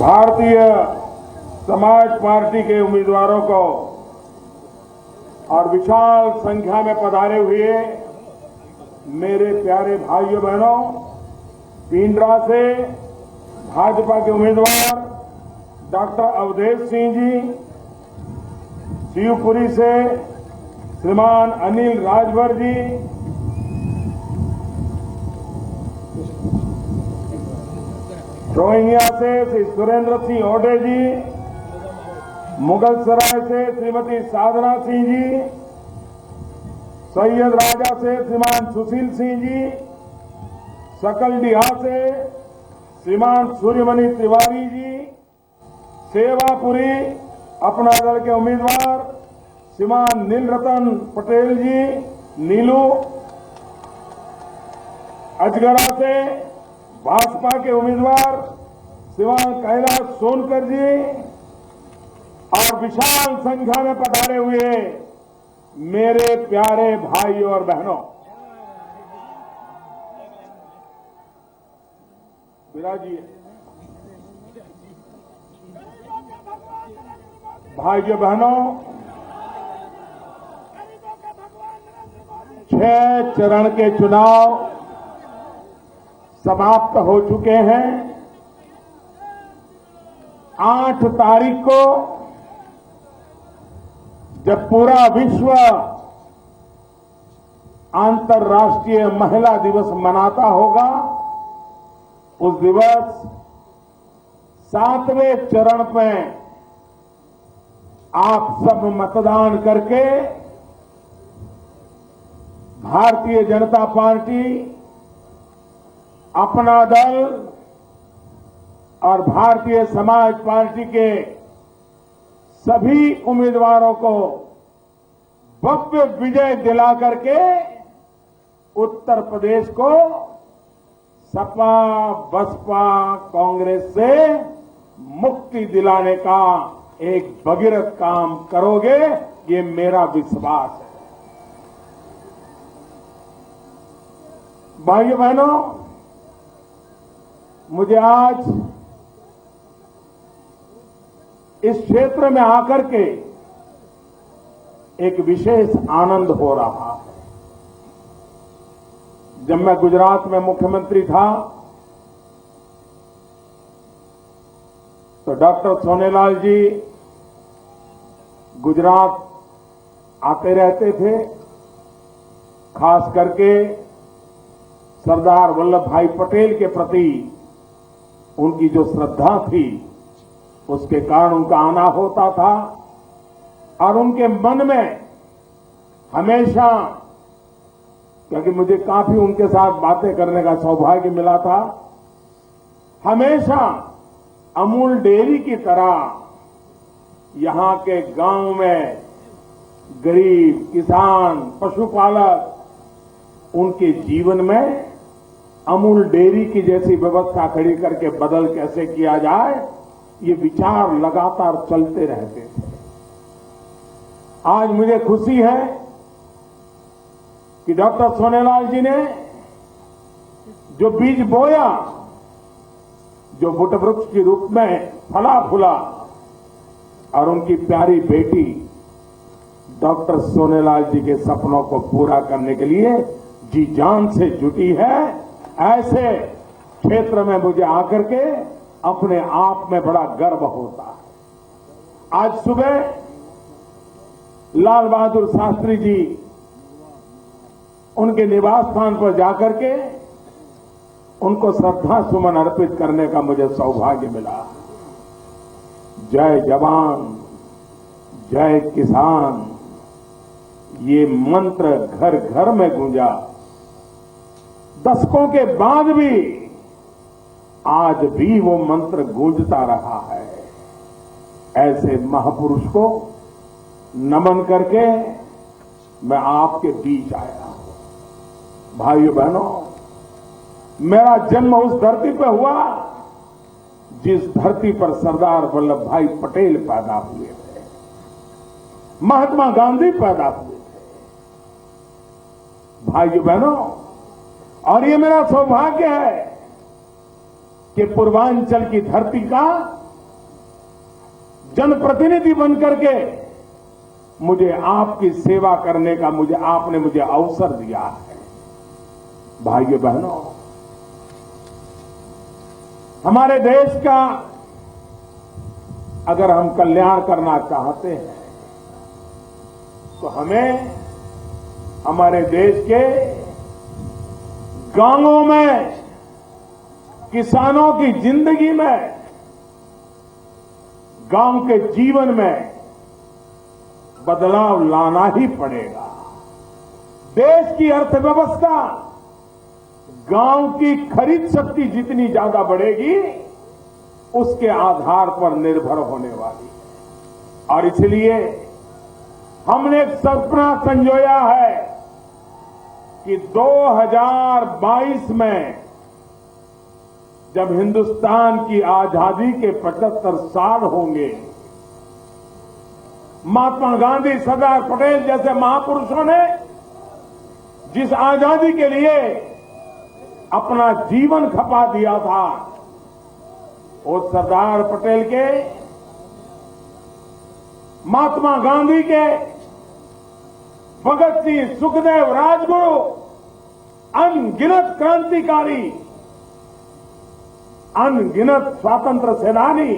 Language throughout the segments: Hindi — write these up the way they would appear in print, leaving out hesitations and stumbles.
भारतीय समाज पार्टी के उम्मीदवारों को और विशाल संख्या में पधारे हुए मेरे प्यारे भाइयों बहनों, पिंडरा से भाजपा के उम्मीदवार डॉक्टर अवधेश सिंह जी, शिवपुरी से श्रीमान अनिल राजभर जी, रोहिंग्या से श्री सुरेंद्र सिंह ओडे जी, मुगलसराय से श्रीमती साधना सिंह जी, सैयद राजा से श्रीमान सुशील सिंह जी, सकलडीहा से श्रीमान सूर्यमणि तिवारी जी, सेवापुरी अपना दल के उम्मीदवार श्रीमान नीलरतन पटेल जी नीलू, अजगरा से भाजपा के उम्मीदवार श्रीमान कैलाश सोनकर जी और विशाल संख्या में पधारे हुए मेरे प्यारे भाइयों और बहनों, विराजिए भाइयों बहनों, 6 चरण के चुनाव समाप्त हो चुके हैं। 8 तारीख को जब पूरा विश्व अंतर्राष्ट्रीय महिला दिवस मनाता होगा, उस दिवस 7वें चरण में आप सब मतदान करके भारतीय जनता पार्टी, अपना दल और भारतीय समाज पार्टी के सभी उम्मीदवारों को भव्य विजय दिला करके उत्तर प्रदेश को सपा बसपा कांग्रेस से मुक्ति दिलाने का एक भगीरथ काम करोगे, ये मेरा विश्वास है। भाइयों बहनों, मुझे आज इस क्षेत्र में आकर के एक विशेष आनंद हो रहा है। जब मैं गुजरात में मुख्यमंत्री था तो डॉक्टर सोनेलाल जी गुजरात आते रहते थे। खास करके सरदार वल्लभ भाई पटेल के प्रति उनकी जो श्रद्धा थी, उसके कारण उनका आना होता था और उनके मन में हमेशा, क्योंकि मुझे काफी उनके साथ बातें करने का सौभाग्य मिला था, हमेशा अमूल डेयरी की तरह यहां के गांव में गरीब किसान पशुपालक उनके जीवन में अमूल डेयरी की जैसी व्यवस्था खड़ी करके बदल कैसे किया जाए, ये विचार लगातार चलते रहते थे। आज मुझे खुशी है कि डॉक्टर सोनेलाल जी ने जो बीज बोया, जो वट वृक्ष के रूप में फला फूला, और उनकी प्यारी बेटी डॉक्टर सोनेलाल जी के सपनों को पूरा करने के लिए जी जान से जुटी है। ऐसे क्षेत्र में मुझे आकर के अपने आप में बड़ा गर्व होता है। आज सुबह लाल बहादुर शास्त्री जी उनके निवास स्थान पर जाकर के उनको श्रद्धा सुमन अर्पित करने का मुझे सौभाग्य मिला। जय जवान जय किसान, ये मंत्र घर घर में गूंजा। दशकों के बाद भी आज भी वो मंत्र गूंजता रहा है। ऐसे महापुरुष को नमन करके मैं आपके बीच आया हूं। भाइयों बहनों, मेरा जन्म उस धरती पर हुआ जिस धरती पर सरदार वल्लभ भाई पटेल पैदा हुए थे, महात्मा गांधी पैदा हुए थे। भाइयों बहनों, और ये मेरा सौभाग्य है कि पूर्वांचल की धरती का जनप्रतिनिधि बनकर के मुझे आपकी सेवा करने का आपने मुझे अवसर दिया है। भाइयों बहनों, हमारे देश का अगर हम कल्याण करना चाहते हैं तो हमें हमारे देश के गांवों में किसानों की जिंदगी में, गांव के जीवन में बदलाव लाना ही पड़ेगा। देश की अर्थव्यवस्था गांव की खरीद शक्ति जितनी ज्यादा बढ़ेगी उसके आधार पर निर्भर होने वाली है। और इसलिए हमने एक सपना संजोया है कि 2022 में जब हिंदुस्तान की आजादी के 75 साल होंगे, महात्मा गांधी, सरदार पटेल जैसे महापुरुषों ने जिस आजादी के लिए अपना जीवन खपा दिया था, वो सरदार पटेल के, महात्मा गांधी के, भगत सिंह, सुखदेव, राजगुरु, अनगिनत क्रांतिकारी, अनगिनत स्वतंत्र सेनानी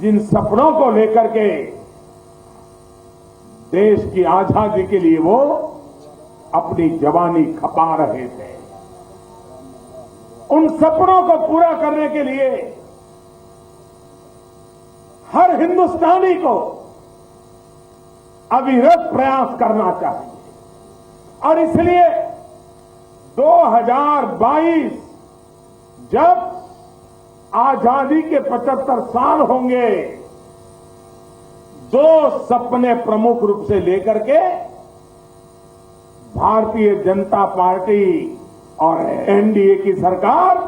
जिन सपनों को लेकर के देश की आजादी के लिए वो अपनी जवानी खपा रहे थे, उन सपनों को पूरा करने के लिए हर हिंदुस्तानी को अविरत प्रयास करना चाहिए। और इसलिए 2022 जब आजादी के 75 साल होंगे, 2 सपने प्रमुख रूप से लेकर के भारतीय जनता पार्टी और एनडीए की सरकार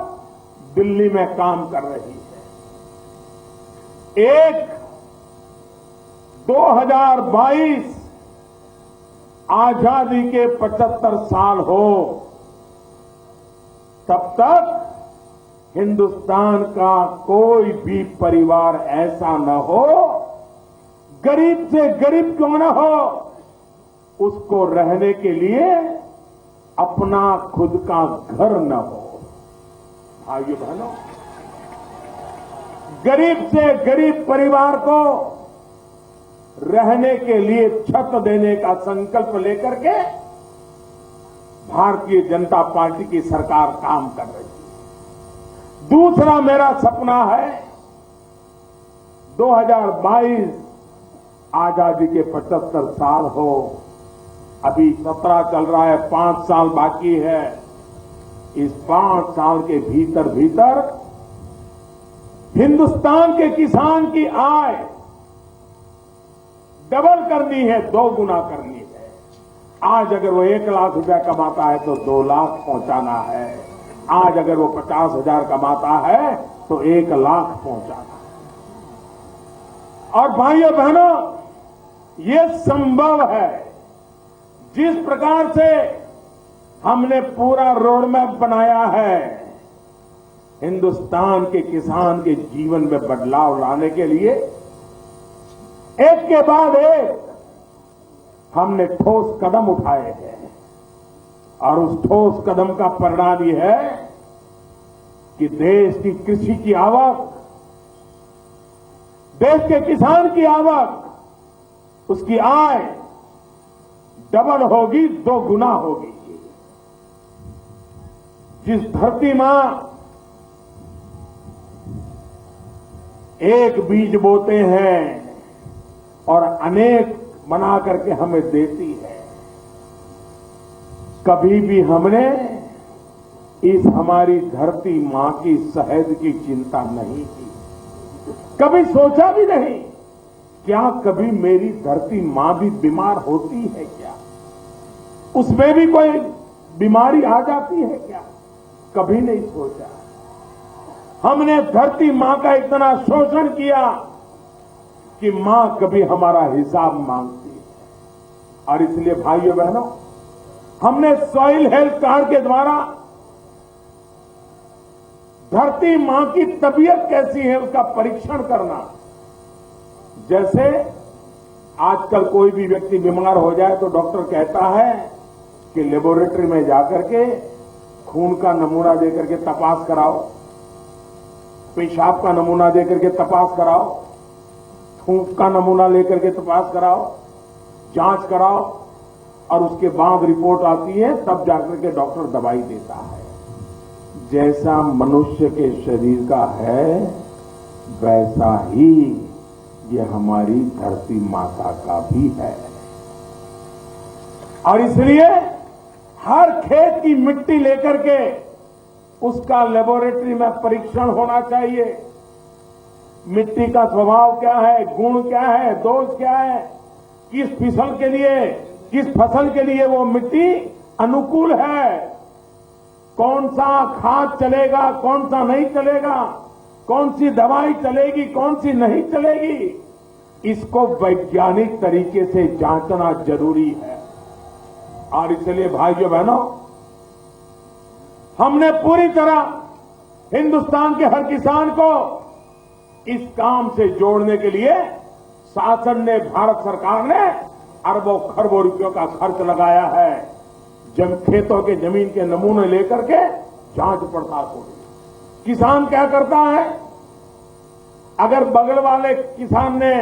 दिल्ली में काम कर रही है। एक, 2022 आजादी के 75 साल हो, तब तक हिंदुस्तान का कोई भी परिवार ऐसा न हो, गरीब से गरीब क्यों न हो, उसको रहने के लिए अपना खुद का घर न हो। भाइयों बहनों, गरीब से गरीब परिवार को रहने के लिए छत देने का संकल्प लेकर के भारतीय जनता पार्टी की सरकार काम कर रही है। दूसरा मेरा सपना है 2022 आजादी के 75 साल हो, अभी 17 चल रहा है, 5 साल बाकी है। इस 5 साल के भीतर भीतर हिंदुस्तान के किसान की आय डबल करनी है, 2 गुना करनी है। आज अगर वो 1 लाख रुपया कमाता है तो 2 लाख पहुंचाना है। आज अगर वो 50,000 कमाता है तो 1 लाख पहुंचाना है। और भाइयों बहनों, ये संभव है। जिस प्रकार से हमने पूरा रोड मैप बनाया है हिंदुस्तान के किसान के जीवन में बदलाव लाने के लिए, एक के बाद एक हमने ठोस कदम उठाए हैं। और उस ठोस कदम का परिणाम यह है कि देश की कृषि की आवक, देश के किसान की आवक, उसकी आय डबल होगी, 2 गुना होगी। जिस धरती मां एक बीज बोते हैं और अनेक बना करके हमें देती है, कभी भी हमने इस हमारी धरती मां की शहद की चिंता नहीं की, कभी सोचा भी नहीं क्या कभी मेरी धरती मां भी बीमार होती है क्या, उसमें भी कोई बीमारी आ जाती है क्या, कभी नहीं सोचा। हमने धरती मां का इतना शोषण किया कि मां कभी हमारा हिसाब मांगती है। और इसलिए भाइयों बहनों, हमने सॉइल हेल्थ कार्ड के द्वारा धरती मां की तबीयत कैसी है उसका परीक्षण करना। जैसे आजकल कोई भी व्यक्ति बीमार हो जाए तो डॉक्टर कहता है कि लेबोरेटरी में जाकर के खून का नमूना देकर के तपास कराओ, पेशाब का नमूना देकर के तपास कराओ, थूक का नमूना लेकर के तपास कराओ, जांच कराओ, और उसके बाद रिपोर्ट आती है तब जाकर के डॉक्टर दवाई देता है। जैसा मनुष्य के शरीर का है वैसा ही ये हमारी धरती माता का भी है। और इसलिए हर खेत की मिट्टी लेकर के उसका लेबोरेटरी में परीक्षण होना चाहिए। मिट्टी का स्वभाव क्या है, गुण क्या है, दोष क्या है, किस फसल के लिए, किस फसल के लिए वो मिट्टी अनुकूल है, कौन सा खाद चलेगा, कौन सा नहीं चलेगा, कौन सी दवाई चलेगी, कौन सी नहीं चलेगी, इसको वैज्ञानिक तरीके से जांचना जरूरी है। और इसलिए भाइयों बहनों, हमने पूरी तरह हिंदुस्तान के हर किसान को इस काम से जोड़ने के लिए शासन ने, भारत सरकार ने अरबों खरबों रुपयों का खर्च लगाया है। खेतों के जमीन के नमूने लेकर के जांच पड़ताल हो रही। किसान क्या करता है, अगर बगल वाले किसान ने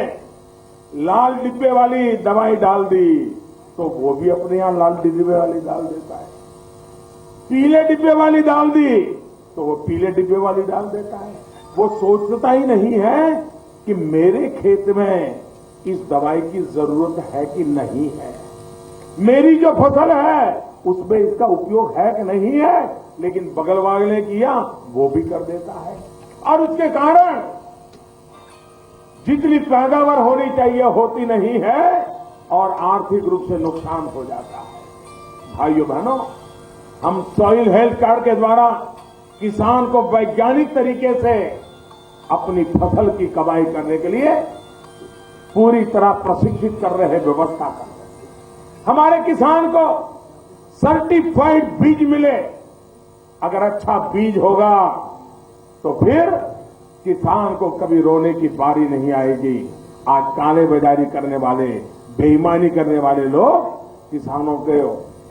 लाल डिब्बे वाली दवाई डाल दी तो वो भी अपने यहां लाल डिब्बे वाली डाल देता है, पीले डिब्बे वाली डाल दी तो वो पीले डिब्बे वाली डाल देता है। वो सोचता ही नहीं है कि मेरे खेत में इस दवाई की जरूरत है कि नहीं है, मेरी जो फसल है उसमें इसका उपयोग है कि नहीं है, लेकिन बगल वाले ने किया वो भी कर देता है। और उसके कारण जितनी पैदावार होनी चाहिए होती नहीं है और आर्थिक रूप से नुकसान हो जाता है। भाइयों बहनों, हम सॉइल हेल्थ कार्ड के द्वारा किसान को वैज्ञानिक तरीके से अपनी फसल की कमाई करने के लिए पूरी तरह प्रशिक्षित कर रहे हैं, व्यवस्था कर रहे हैं। हमारे किसान को सर्टिफाइड बीज मिले। अगर अच्छा बीज होगा तो फिर किसान को कभी रोने की बारी नहीं आएगी। आज काले बाजारी करने वाले, बेईमानी करने वाले लोग किसानों को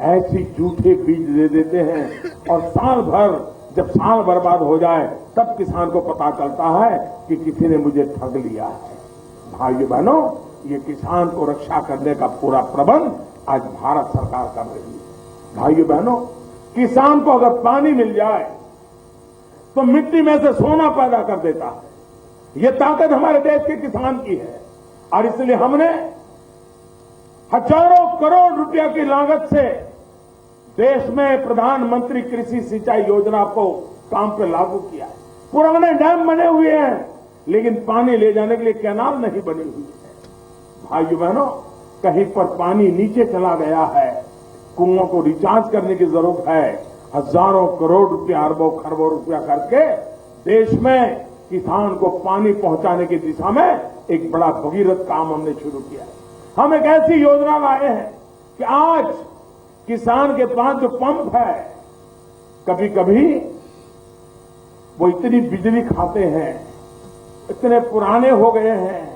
ऐसी झूठे बीज दे देते हैं और साल भर, जब साल बर्बाद हो जाए तब किसान को पता चलता है कि किसी ने मुझे ठग लिया है। भाइयों बहनों, ये किसान को रक्षा करने का पूरा प्रबंध आज भारत सरकार कर रही है। भाइयों बहनों, किसान को अगर पानी मिल जाए तो मिट्टी में से सोना पैदा कर देता है। ये ताकत हमारे देश के किसान की है। और इसलिए हमने हजारों करोड़ रुपया की लागत से देश में प्रधानमंत्री कृषि सिंचाई योजना को काम पे लागू किया है। पुराने डैम बने हुए हैं लेकिन पानी ले जाने के लिए कैनाल नहीं बनी हुई है। भाइयों बहनों, कहीं पर पानी नीचे चला गया है, कुओं को रिचार्ज करने की जरूरत है। हजारों करोड़ रुपया, अरबों खरबों रुपया करके देश में किसान को पानी पहुंचाने की दिशा में एक बड़ा भगीरथ काम हमने शुरू किया है। हम एक ऐसी योजना लाए हैं कि आज किसान के पास जो पंप है, कभी कभी वो इतनी बिजली खाते हैं, इतने पुराने हो गए हैं,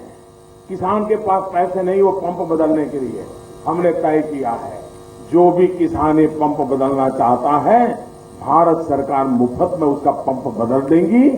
किसान के पास पैसे नहीं वो पंप बदलने के लिए। हमने तय किया है जो भी किसान पंप बदलना चाहता है, भारत सरकार मुफ्त में उसका पंप बदल देंगी।